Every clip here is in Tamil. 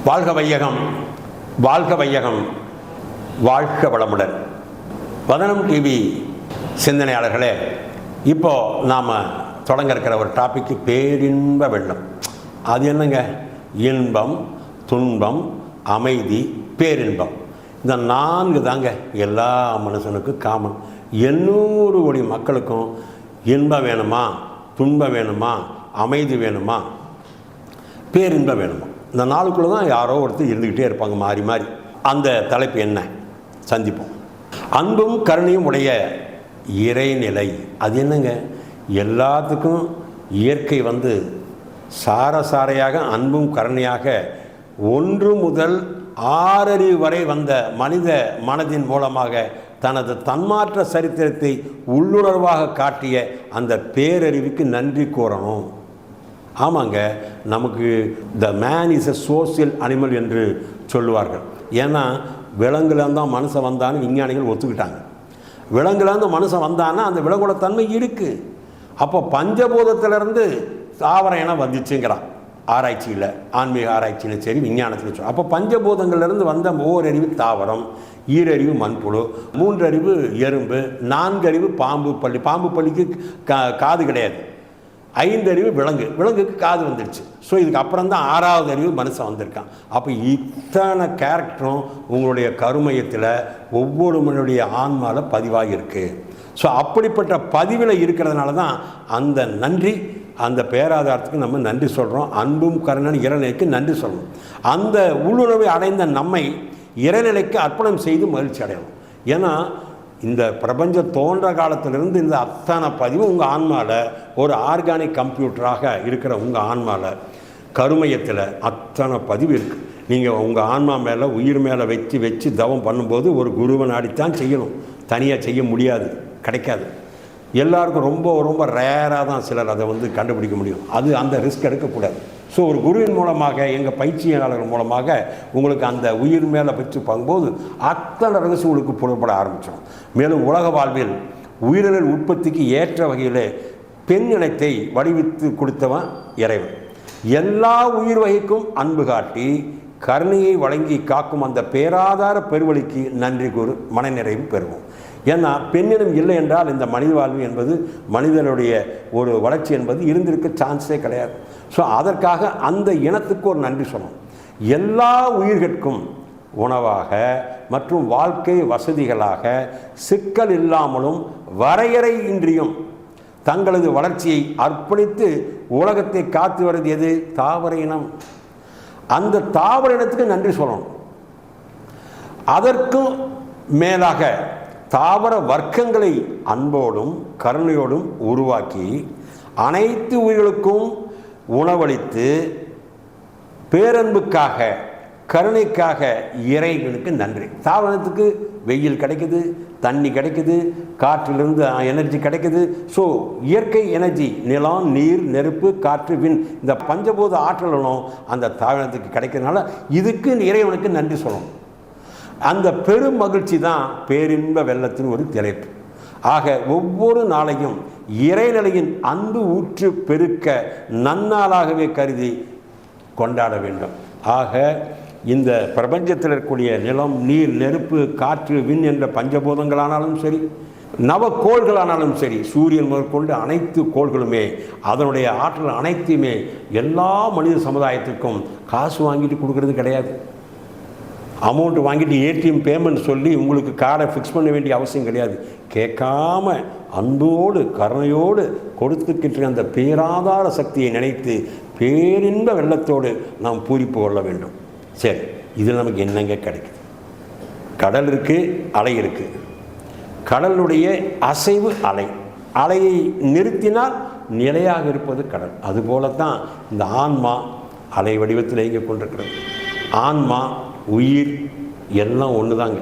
வாழ்க வையகம், வாழ்க வையகம், வாழ்க வளமுடன். வதனம் டிவி சிந்தனையாளர்களே, இப்போது நாம் தொடங்க இருக்கிற ஒரு டாபிக்கு பேரின்ப வெள்ளம். அது என்னங்க? இன்பம், துன்பம், அமைதி, பேரின்பம். இந்த 4 தாங்க எல்லா மனுஷனுக்கும் காமன். 800 கோடி மக்களுக்கும் இன்பம் வேணுமா, துன்பம் வேணுமா, அமைதி வேணுமா, பேரின்பம் வேணுமா? இந்த 4க்குள்ளே தான் யாரோ ஒருத்தர் இருந்துக்கிட்டே இருப்பாங்க மாறி மாறி. அந்த தலைப்பு என்ன? சந்திப்போம். அன்பும் கருணையும் உடைய இறைநிலை. அது என்னங்க? எல்லாத்துக்கும் இயற்கை சாரையாக அன்பும் கருணையாக 1 முதல் 6 அறிவு வரை வந்த மனித மனதின் மூலமாக தனது தன்மாற்ற சரித்திரத்தை உள்ளுணர்வாக காட்டிய அந்த பேரறிவுக்கு நன்றி கூறணும். ஆமாங்க, நமக்கு the man is A social animal என்று சொல்லுவார்கள். ஏன்னா விலங்குலேருந்து தான் மனுஷன் வந்தான்னு விஞ்ஞானிகள் ஒத்துக்கிட்டாங்க. விலங்குலேருந்து மனுஷன் வந்தான்னா அந்த விலங்கோட தன்மை இருக்குது. அப்போ பஞ்சபூதத்திலேருந்து தாவர இனம் வந்துச்சுங்கிறான் ஆராய்ச்சியில், ஆன்மீக ஆராய்ச்சியில் சரி, விஞ்ஞானத்தில் சரி. அப்போ பஞ்சபூதங்கள்லேருந்து வந்த ஓரறிவு தாவரம், ஈரறிவு மண்புழு, 3 அறிவு எறும்பு, 4 அறிவு பாம்பு பள்ளி. பாம்பு பள்ளிக்கு காது கிடையாது. 5 அறிவு விலங்கு, விலங்குக்கு காது வந்துடுச்சு. ஸோ இதுக்கு அப்புறம் தான் 6வது அறிவு மனுஷன் வந்திருக்கான். அப்போ இத்தனை கேரக்டரும் உங்களுடைய கருமையத்தில் ஒவ்வொரு மனுடைய ஆன்மாவில் பதிவாகி இருக்குது. ஸோ அப்படிப்பட்ட பதிவில் இருக்கிறதுனால தான் அந்த நன்றி, அந்த பேராதாரத்துக்கு நம்ம நன்றி சொல்கிறோம். அன்பும் கருணை இறைநிலைக்கு நன்றி சொல்லணும். அந்த உள்ளுணர்வை அடைந்த நம்மை இறைநிலைக்கு அர்ப்பணம் செய்து மகிழ்ச்சி அடையணும். ஏன்னா இந்த பிரபஞ்சம் தோன்ற காலத்திலிருந்து இந்த அத்தனை பதிவு உங்கள் ஆன்மாவில், ஒரு ஆர்கானிக் கம்ப்யூட்டராக இருக்கிற உங்கள் ஆன்மாவில், கருமையத்தில் அத்தனை பதிவு இருக்குது. நீங்கள் உங்கள் ஆன்மா மேலே, உயிர் மேலே வச்சு தவம் பண்ணும்போது ஒரு குருவை நாடித்தான் செய்யணும். தனியாக செய்ய முடியாது, கிடைக்காது. எல்லாருக்கும் ரொம்ப ரொம்ப ரேராக தான் சிலர் அதை கண்டுபிடிக்க முடியும். அது அந்த ரிஸ்க் எடுக்கக்கூடாது. ஸோ ஒரு குருவின் மூலமாக, எங்கள் பயிற்சியாளர்கள் மூலமாக உங்களுக்கு அந்த உயிர் மேலே வச்சு பார்க்கும்போது அத்தனை ரகசியம் உங்களுக்கு புலப்பட ஆரம்பித்தோம். மேலும் உலக வாழ்வில் உயிரிழல் உற்பத்திக்கு ஏற்ற வகையில் பெண் இனத்தை வடிவித்து கொடுத்தவன் இறைவன். எல்லா உயிர் வகைக்கும் அன்பு காட்டி கருணையை வழங்கி காக்கும் அந்த பேராதார பெருவழிக்கு நன்றி கூறு மனநிறைவு பெறுவோம். ஏன்னா பெண்ணினம் இல்லை என்றால் இந்த மனித வாழ்வு என்பது, மனிதனுடைய ஒரு வளர்ச்சி என்பது இருந்திருக்க சான்ஸே கிடையாது. ஸோ அதற்காக அந்த இனத்துக்கு ஒரு நன்றி சொல்லணும். எல்லா உயிர்கட்கும் உணவாக மற்றும் வாழ்க்கை வசதிகளாக சிக்கல் இல்லாமலும் வரையறை இன்றியும் தங்களது வளர்ச்சியை அர்ப்பணித்து உலகத்தை காத்து வருவது எது? தாவர இனம். அந்த தாவர இனத்துக்கு நன்றி சொல்லணும். அதற்கும் மேலாக தாவர வர்க்கங்களை அன்போடும் கருணையோடும் உருவாக்கி அனைத்து உயிர்களுக்கும் உணவளித்து பேரன்புக்காக கருணைக்காக இறைவனுக்கு நன்றி. தாவரத்துக்கு வெயில் கிடைக்குது, தண்ணி கிடைக்குது, காற்றிலிருந்து எனர்ஜி கிடைக்குது. ஸோ இயற்கை எனர்ஜி, நிலம், நீர், நெருப்பு, காற்று, விண், இந்த பஞ்சபூத ஆற்றலும் அந்த தாவரத்துக்கு கிடைக்கிறதுனால இதுக்கு இறைவனுக்கு நன்றி சொல்லணும். அந்த பெரும் மகிழ்ச்சி தான் பேரின்ப வெள்ளத்தின் ஒரு தலைப்பு. ஆக ஒவ்வொரு நாளையும் இறைநிலையின் அன்பு ஊற்று பெருக்க நன்னாளாகவே கருதி கொண்டாட வேண்டும். ஆக இந்த பிரபஞ்சத்தில் இருக்கக்கூடிய நிலம், நீர், நெருப்பு, காற்று, விண் என்ற பஞ்சபூதங்களானாலும் சரி, நவக்கோள்களானாலும் சரி, சூரியன் முதற்கொண்டு அனைத்து கோள்களுமே அதனுடைய ஆற்றல் அனைத்தையுமே எல்லா மனித சமுதாயத்துக்கும் காசு வாங்கிட்டு கொடுக்கறது கிடையாது. அமௌண்ட் வாங்கிட்டு ஏடிஎம் பேமெண்ட் சொல்லி உங்களுக்கு கார்டை ஃபிக்ஸ் பண்ண வேண்டிய அவசியம் கிடையாது. கேட்காம அன்போடு கருணையோடு கொடுத்துக்கின்ற அந்த பேராதார சக்தியை நினைத்து பேரின்ப வெள்ளத்தோடு நாம் பூரிப்பு கொள்ள வேண்டும். சரி, இதில் நமக்கு என்னங்க கிடைக்குது? கடல் இருக்குது, அலை இருக்குது. கடலுடைய அசைவு அலை, அலையை நிறுத்தினால் நிலையாக இருப்பது கடல். அதுபோலத்தான் இந்த ஆன்மா அலை வடிவத்தில் இயங்கிக் கொண்டிருக்கிறது. ஆன்மா, உயிர் எல்லாம் ஒன்று தாங்க.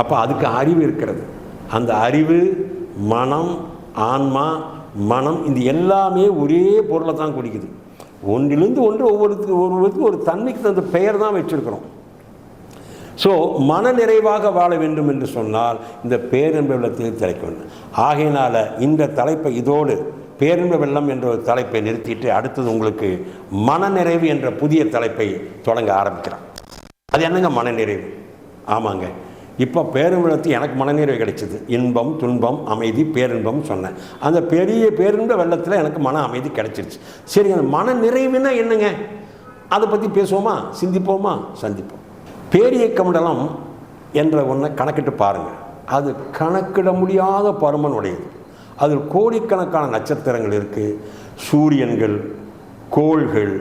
அப்போ அதுக்கு அறிவு இருக்கிறது. அந்த அறிவு, மனம், ஆன்மா, மனம், இந்த எல்லாமே ஒரே பொருளை தான் குடிக்குது. ஒன்றிலிருந்து ஒன்று ஒவ்வொருவருக்கும் ஒரு தன்மைக்கு தந்த பெயர் தான் வச்சுருக்கிறோம். ஸோ மன நிறைவாக வாழ வேண்டும் என்று சொன்னால் இந்த பேரன்பு வெள்ளத்தில் திளைக்க வேண்டும். ஆகையினால் இந்த தலைப்பை இதோடு பேரின்ப வெள்ளம் என்ற ஒரு தலைப்பை நிறுத்திட்டு அடுத்தது உங்களுக்கு மனநிறைவு என்ற புதிய தலைப்பை தொடங்க ஆரம்பிக்கிறான். அது என்னங்க மனநிறைவு? ஆமாங்க, இப்போ பேரின்பத்தில் எனக்கு மனநிறைவு கிடைச்சிது. இன்பம், துன்பம், அமைதி, பேரின்பம் சொன்னேன். அந்த பெரிய பேரின்ப வெள்ளத்தில் எனக்கு மன அமைதி கிடைச்சிருச்சு. சரி, அந்த மன நிறைவுன்னா என்னங்க? அதை பற்றி பேசுவோமா, சிந்திப்போமா, சந்திப்போம். பேரியக்க மண்டலம் என்ற ஒன்றை கணக்கிட்டு பாருங்கள். அது கணக்கிட முடியாத பருமன் உடையது. அதில் கோடிக்கணக்கான நட்சத்திரங்கள் இருக்குது, சூரியன்கள், கோள்கள்,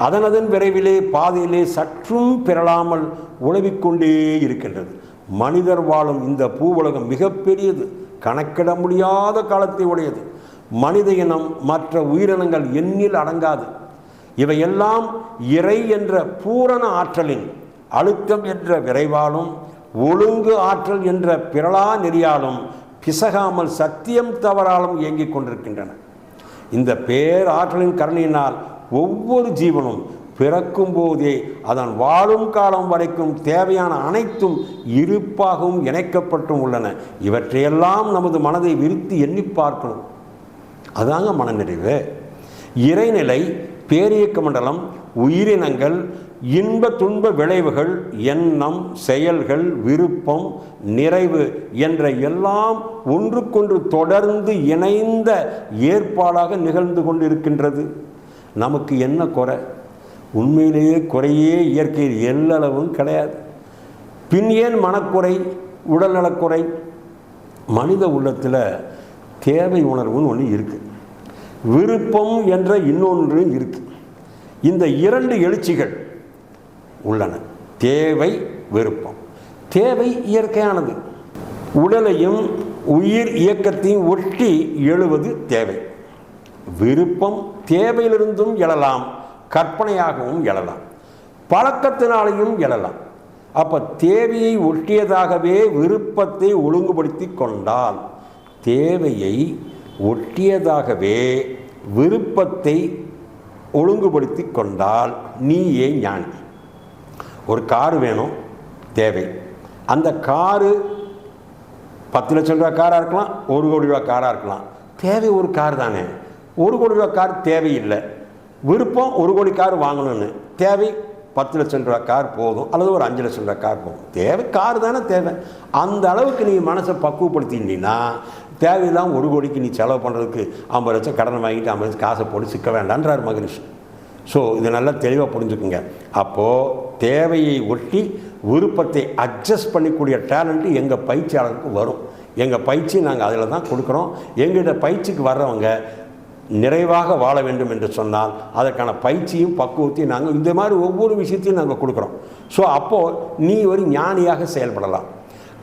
அதனதன் விரைவிலே பாதையிலே சற்றும் பெறலாமல் உழவிக்கொண்டே இருக்கின்றது. மனிதர் வாழும் இந்த பூ உலகம் மிகப்பெரியது, கணக்கிட முடியாத காலத்தை உடையது. மனித இனம் மற்ற உயிரினங்கள் எண்ணில் அடங்காது. இவையெல்லாம் இறை என்ற பூரண ஆற்றலின் அழுத்தம் என்ற விரைவாலும் ஒழுங்கு ஆற்றல் என்ற பிறளா நெறியாலும் பிசகாமல் சத்தியம் தவறாலும் இயங்கிக் கொண்டிருக்கின்றன. இந்த பேராற்றலின் கருணையினால் ஒவ்வொரு ஜீவனும் பிறக்கும் போதே அதன் வாழும் காலம் வரைக்கும் தேவையான அனைத்தும் இருப்பாகவும் இணைக்கப்பட்டும் உள்ளன. இவற்றையெல்லாம் நமது மனதை விரித்து எண்ணி பார்க்கணும். அதாங்க மனநிறைவு. இறைநிலை, பேரியக்க மண்டலம், உயிரினங்கள், இன்ப துன்ப விளைவுகள், எண்ணம், செயல்கள், விருப்பம், நிறைவு என்ற எல்லாம் ஒன்றுக்கொன்று தொடர்ந்து இணைந்த ஏற்பாடாக நிகழ்ந்து கொண்டிருக்கின்றது. நமக்கு என்ன குறை? உண்மையிலேயே குறையே இயற்கையில் எல்லளவும் கிடையாது. பின் ஏன் மனக்குறை, உடல்நலக்குறை? மனித உள்ளத்தில் தேவை உணர்வுன்னு ஒன்று இருக்குது, விருப்பம் என்ற இன்னொன்று இருக்குது. இந்த இரண்டு எழுச்சிகள் உள்ளன, தேவை, விருப்பம். தேவை இயற்கையானது, உடலையும் உயிர் இயக்கத்தையும் ஒட்டி எழுவது தேவை. விருப்பம் தேவையிலிருந்தும் எழலாம், கற்பனையாகவும் எழலாம், பழக்கத்தினாலேயும் எழலாம். அப்போ தேவையை ஒட்டியதாகவே விருப்பத்தை ஒழுங்குபடுத்தி கொண்டால், தேவையை ஒட்டியதாகவே விருப்பத்தை ஒழுங்குபடுத்தி கொண்டால் நீயே ஞானி. ஒரு காரு வேணும், தேவை. அந்த காரு 10 லட்சம் ரூபா காராக இருக்கலாம், 1 கோடி ரூபா காராக இருக்கலாம். தேவை ஒரு கார் தானே. 1 கோடி ரூபா கார் தேவையில்லை, விருப்பம் 1 கோடி கார் வாங்கணும்னு. தேவை 10 லட்சம் ரூபா கார் போதும், அல்லது ஒரு 5 லட்சம் ரூபா கார் போதும். தேவை கார் தானே தேவை. அந்த அளவுக்கு நீ மனசை பக்குவப்படுத்தினா தேவையில்லாம் 1 கோடிக்கு நீ செலவு பண்ணுறதுக்கு 50 லட்சம் கடன் வாங்கிட்டு 50 லட்சம் காசை போட்டு சிக்க வேண்டான்றார் மகரிஷி. ஸோ இது நல்லா தெளிவாக புரிஞ்சுக்குங்க. அப்போது தேவையை ஒட்டி விருப்பத்தை அட்ஜஸ்ட் பண்ணிக்கூடிய டேலண்ட்டு எங்கள் பயிற்சியாளருக்கு வரும். எங்கள் பயிற்சி நாங்கள் அதில் தான் கொடுக்குறோம். எங்கள்கிட்ட பயிற்சிக்கு வர்றவங்க நிறைவாக வாழ வேண்டும் என்று சொன்னால் அதற்கான பயிற்சியும் பக்குவத்தையும் நாங்கள் இந்த மாதிரி ஒவ்வொரு விஷயத்தையும் நாங்கள் கொடுக்குறோம். ஸோ அப்போது நீ ஒரு ஞானியாக செயல்படலாம்.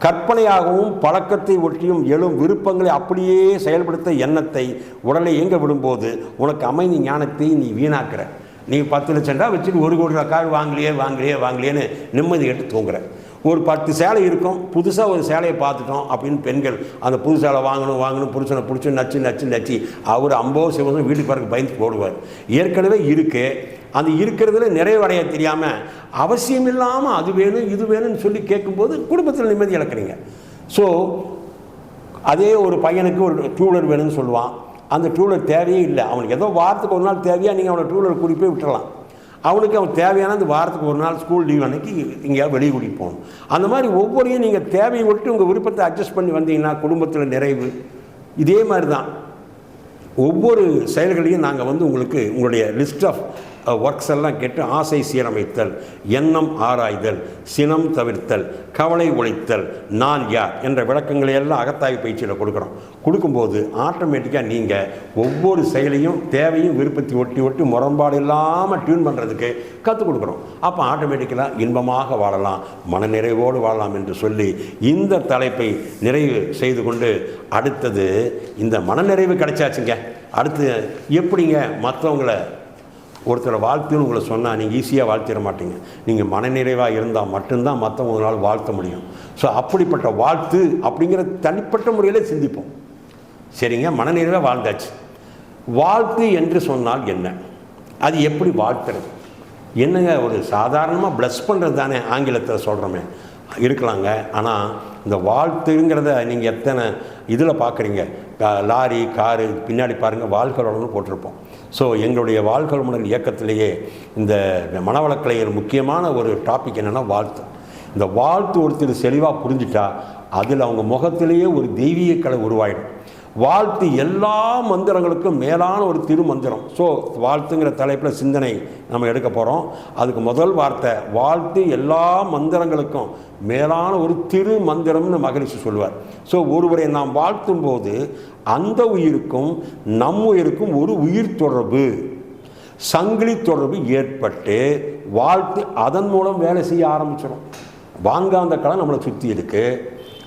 கற்பனையாகவும் பழக்கத்தை ஒட்டியும் எழும் விருப்பங்களை அப்படியே செயல்படுத்த எண்ணத்தை உடலை இயங்க விடும்போது உனக்கு அமைதி ஞானத்தை நீ வீணாக்குற. நீ 10 லட்சம் ரூபா வச்சுட்டு 1 கோடி ரூபா கார் வாங்கலையேன்னு நிம்மதி கேட்டு தூங்குற. ஒரு 10 சேலை இருக்கும், புதுசாக ஒரு சேலையை பார்த்துட்டோம் அப்படின்னு பெண்கள் அந்த புது சேலை வாங்கணும் புருஷனை பிடிச்சி நச்சு அவர் 50 சிவசம் வீட்டுக்கு பிறகு பயந்து போடுவார். ஏற்கனவே இருக்கு, அந்த இருக்கிறதுல நிறைவடைய தெரியாமல் அவசியம் இல்லாமல் அது வேணும் இது வேணும்னு சொல்லி கேட்கும்போது குடும்பத்தில் நிம்மதி இழக்கிறீங்க. ஸோ அதே ஒரு பையனுக்கு ஒரு 2 வீலர் வேணும்னு சொல்லுவான். அந்த 2 வீலர் தேவையே இல்லை, அவனுக்கு ஏதோ வாரத்துக்கு ஒரு நாள் தேவையாக நீங்கள் அவனை 2 வீலர் கூட்டி போய் விட்டுறலாம். அவனுக்கு அவன் தேவையான அந்த வாரத்துக்கு ஒரு நாள் ஸ்கூல் லீவ் அன்னைக்கு எங்கேயாவது வெளியே கூட்டிகிட்டு போகணும். அந்த மாதிரி ஒவ்வொருத்தையும் நீங்கள் தேவையை விட்டு உங்கள் விருப்பத்தை அட்ஜஸ்ட் பண்ணி வந்தீங்கன்னா குடும்பத்தில் நிறைவு. இதே மாதிரி தான் ஒவ்வொரு செயல்களையும் நாங்கள் உங்களுக்கு உங்களுடைய லிஸ்ட் ஆஃப் ஒர்க்ஸ் எல்லாம் கேட்டு ஆசை சீரமைத்தல், எண்ணம் ஆராய்தல், சினம் தவிர்த்தல், கவலை ஒழித்தல், நான் யார் என்ற விளக்கங்களை எல்லாம் அகத்தாய்வு பயிற்சியில் கொடுக்கும்போது ஆட்டோமேட்டிக்காக நீங்கள் ஒவ்வொரு செயலையும் தேவையும் விருப்பத்தை ஒட்டி முரண்பாடு இல்லாமல் டியூன் பண்ணுறதுக்கு கற்றுக் கொடுக்குறோம். அப்போ ஆட்டோமேட்டிக்கலாக இன்பமாக வாழலாம், மனநிறைவோடு வாழலாம் என்று சொல்லி இந்த தலைப்பை நிறைவு செய்து கொண்டு அடுத்தது இந்த மனநிறைவு கிடைச்சாச்சுங்க. அடுத்து எப்படிங்க மற்றவங்களை ஒருத்தரை வாழ்த்துன்னு உங்களை சொன்னால் நீங்கள் ஈஸியாக வாழ்த்திட மாட்டீங்க. நீங்கள் மனநிறைவாக இருந்தால் மட்டும்தான் மற்றவங்களால் வாழ்த்த முடியும். ஸோ அப்படிப்பட்ட வாழ்த்து அப்படிங்கிற தனிப்பட்ட முறையில் சிந்திப்போம். சரிங்க, மனநிறைவாக வாழ்ந்தாச்சு. வாழ்த்து என்று சொன்னால் என்ன, அது எப்படி வாழ்த்துறது? என்னங்க, ஒரு சாதாரணமாக ப்ளஸ் பண்ணுறது தானே ஆங்கிலத்தில் சொல்கிறோமே, இருக்கலாங்க. ஆனால் இந்த வாழ்த்துங்கிறத நீங்கள் எத்தனை இதில் பார்க்குறீங்க? லாரி காரு பின்னாடி பாருங்கள் வாழ்க வளமுடன் போட்டிருப்போம். ஸோ எங்களுடைய வாழ்க வளமுடன் இயக்கத்திலேயே இந்த மனவளக்கலைஞர் முக்கியமான ஒரு டாபிக் என்னென்னா வாழ்த்து. இந்த வாழ்த்து ஒருத்தர் செறிவாக புரிஞ்சிட்டா அதில் அவங்க முகத்திலேயே ஒரு தெய்வீக கலை உருவாயிடும். வாழ்த்து எல்லா மந்திரங்களுக்கும் மேலான ஒரு திருமந்திரம். ஸோ வாழ்த்துங்கிற தலைப்பில் சிந்தனை நம்ம எடுக்க போகிறோம். அதுக்கு முதல் வார்த்தை வாழ்த்து எல்லா மந்திரங்களுக்கும் மேலான ஒரு திருமந்திரம்னு மகரிஷி சொல்லுவார். ஸோ ஒருவரை நாம் வாழ்த்தும் போது அந்த உயிருக்கும் நம் உயிருக்கும் ஒரு உயிர் தொடர்பு, சங்கிலி தொடர்பு ஏற்பட்டு வாழ்த்து அதன் மூலம் வேலை செய்ய ஆரம்பிச்சிடும். வான்காந்த கலை நம்மளை சுற்றி இருக்குது.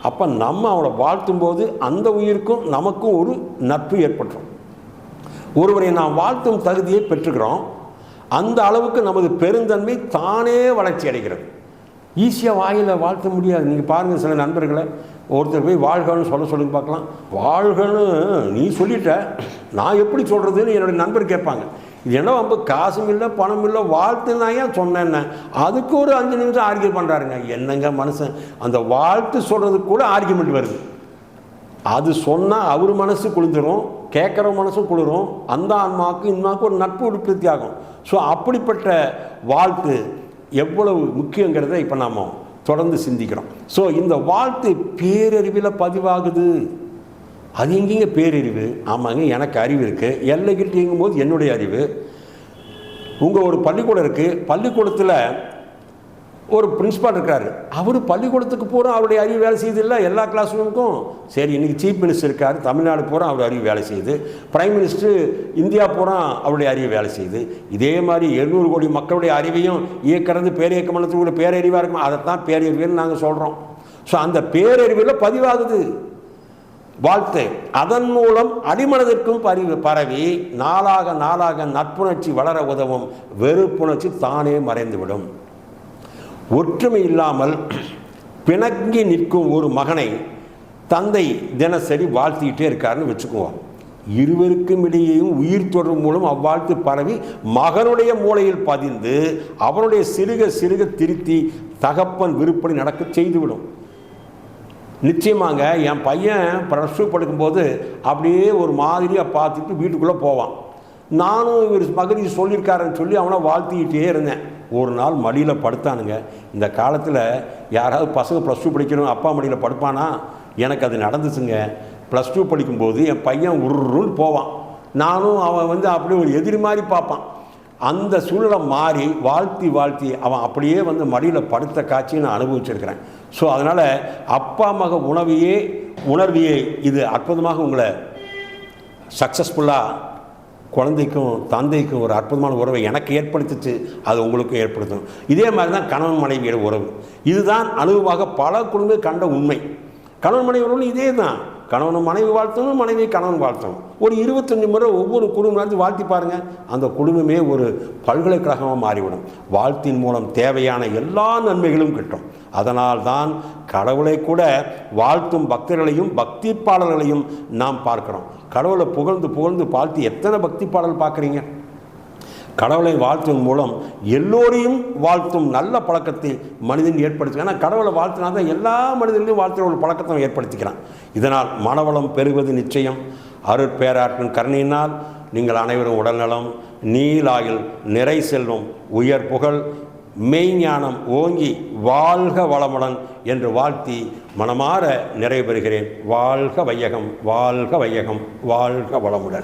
அப்போ நம்ம அவளை வாழ்த்தும் போது அந்த உயிருக்கும் நமக்கும் ஒரு நட்பு ஏற்பட்டுரும். ஒருவரை நாம் வாழ்த்தும் தகுதியை பெற்றுக்கிறோம். அந்த அளவுக்கு நமது பெருந்தன்மை தானே வளர்ச்சி அடைகிறது. ஈஸியாக வாயில் வாழ்த்த முடியாது. நீங்கள் பாருங்கள், சில நண்பர்களை ஒருத்தர் போய் வாழ்கன்னு சொல்லுங்க பார்க்கலாம். வாழ்கன்னு நீ சொல்லிட்ட, நான் எப்படி சொல்கிறதுன்னு என்னுடைய நண்பர் கேட்பாங்க. இது என்ன ரொம்ப காசும் இல்லை பணம் இல்லை, வாழ்த்து நான் ஏன் சொன்னேன்னு அதுக்கு ஒரு 5 நிமிஷம் ஆர்கியூ பண்ணுறாருங்க. என்னங்க மனுஷன், அந்த வாழ்த்து சொல்கிறதுக்கு கூட ஆர்கியூமெண்ட் வருது. அது சொன்னால் அவர் மனசு குளிர்ந்துடும், கேட்குற மனசும் குளிரும், அந்த ஆன்மாவுக்கு இன்மாவுக்கு ஒரு நட்பு உற்பத்தி ஆகும். ஸோ அப்படிப்பட்ட வாழ்த்து எவ்வளவு முக்கியங்கிறத இப்போ நாம் தொடர்ந்து சிந்திக்கிறோம். ஸோ இந்த வாழ்த்து பேரறிவில் பதிவாகுது. அது எங்கேங்க பேரறிவு? ஆமாங்க, எனக்கு அறிவு இருக்குது. எல்லைக்கிட்டு இயங்கும்போது என்னுடைய அறிவு. உங்கள் ஒரு பள்ளிக்கூடம் இருக்குது, பள்ளிக்கூடத்தில் ஒரு பிரின்ஸிபால் இருக்கார். அவர் பள்ளிக்கூடத்துக்கு பூரா அவருடைய அறிவு வேலை செய்யுது இல்லை எல்லா கிளாஸ் ரூமுக்கும். சரி, இன்றைக்கி சீஃப் மினிஸ்டர் இருக்கார், தமிழ்நாடு பூரா அவருடைய அறிவு வேலை செய்யுது. பிரைம் மினிஸ்டர் இந்தியா பூரா அவருடைய அறிவு வேலை செய்யுது. இதே மாதிரி 700 கோடி மக்களுடைய அறிவையும் இயக்கிறது பேரியக்க மனத்துக்குள்ள பேரறிவாக இருக்கும். அதைத்தான் பேரறிவுன்னு நாங்கள் சொல்கிறோம். ஸோ அந்த பேரறிவில் பதிவாகுது வாழ்த்து. அதன் மூலம் அடிமனதிற்கும் பரவி நாளாக நாளாக நட்புணர்ச்சி வளர உதவும். வெறுப்புணர்ச்சி தானே மறைந்துவிடும். ஒற்றுமை இல்லாமல் பிணங்கி நிற்கும் ஒரு மகனை தந்தை தினசரி வாழ்த்திக்கிட்டே இருக்காருன்னு வச்சுக்குவோம். இருவருக்கும் இடையேயும் உயிர் தொடர்பு மூலம் அவ்வாழ்த்து பரவி மகனுடைய மூளையில் பதிந்து அவனுடைய சிறுக சிறுக திருத்தி தகப்பன் விருப்படி நடக்க செய்துவிடும். நிச்சயமாங்க, என் பையன் +2 படிக்கும்போது அப்படியே ஒரு மாதிரியாக பார்த்துட்டு வீட்டுக்குள்ளே போவான். நானும் இவர் மகரிஷி சொல்லியிருக்காருன்னு சொல்லி அவனை வாழ்த்திக்கிட்டே இருந்தேன். ஒரு நாள் மடியில் படுத்தானுங்க. இந்த காலத்தில் யாராவது பசங்க +2 படிக்கணும் அப்பா மடியில் படுப்பானா? எனக்கு அது நடந்துச்சுங்க. +2 படிக்கும்போது என் பையன் உருன்னு போவான். நானும் அவன் அப்படியே ஒரு எதிரி மாதிரி பார்ப்பான். அந்த சூழ்நிலை மாறி வாழ்த்தி வாழ்த்தி அவன் அப்படியே மடியில் படுத்த காட்சியை நான் அனுபவிச்சிருக்கிறேன். ஸோ அதனால் அப்பா மக உணர்வியே இது அற்புதமாக உங்களை சக்ஸஸ்ஃபுல்லாக குழந்தைக்கும் தந்தைக்கும் ஒரு அற்புதமான உறவை எனக்கு ஏற்படுத்திச்சு, அது உங்களுக்கும் ஏற்படுத்தும். இதே மாதிரி தான் கணவன் மனைவியோட உறவு. இதுதான் அனுபவமாக பல குடும்பம் கண்ட உண்மை. கணவன் மனைவி உறவு இதே தான். கணவன் மனைவி வாழ்த்தணும், மனைவி கணவன் வாழ்த்தணும். ஒரு 25 முறை ஒவ்வொரு குடும்பம் வாழ்த்தி பாருங்கள். அந்த குடும்பமே ஒரு பல்கலைக்கழகமாக மாறிவிடும். வாழ்த்தின் மூலம் தேவையான எல்லா நன்மைகளும் கிட்டும். அதனால் தான் கடவுளை கூட வாழ்த்தும் பக்தர்களையும் பக்தி பாடல்களையும் நாம் பார்க்கிறோம். கடவுளை புகழ்ந்து புகழ்ந்து வாழ்த்தி எத்தனை பக்தி பாடல் பார்க்குறீங்க? கடவுளை வாழ்த்துவதன் மூலம் எல்லோரையும் வாழ்த்தும் நல்ல பழக்கத்தை மனிதன் ஏற்படுத்திக்கிறான். ஏன்னா கடவுளை வாழ்த்தினா தான் எல்லா மனிதர்களையும் வாழ்த்துகிற ஒரு பழக்கத்தை ஏற்படுத்திக்கிறான். இதனால் மனவளம் பெறுவது நிச்சயம். அருட்பேராற்றின் கருணையினால் நீங்கள் அனைவரும் உடல்நலம், நீலாயுள், நிறை செல்வம், உயர் புகழ், மெய்ஞானம் ஓங்கி வாழ்க வளமுடன் என்று வாழ்த்தி மனமாற நிறைவு பெறுகிறேன். வாழ்க வையகம், வாழ்க வையகம், வாழ்க வளமுடன்.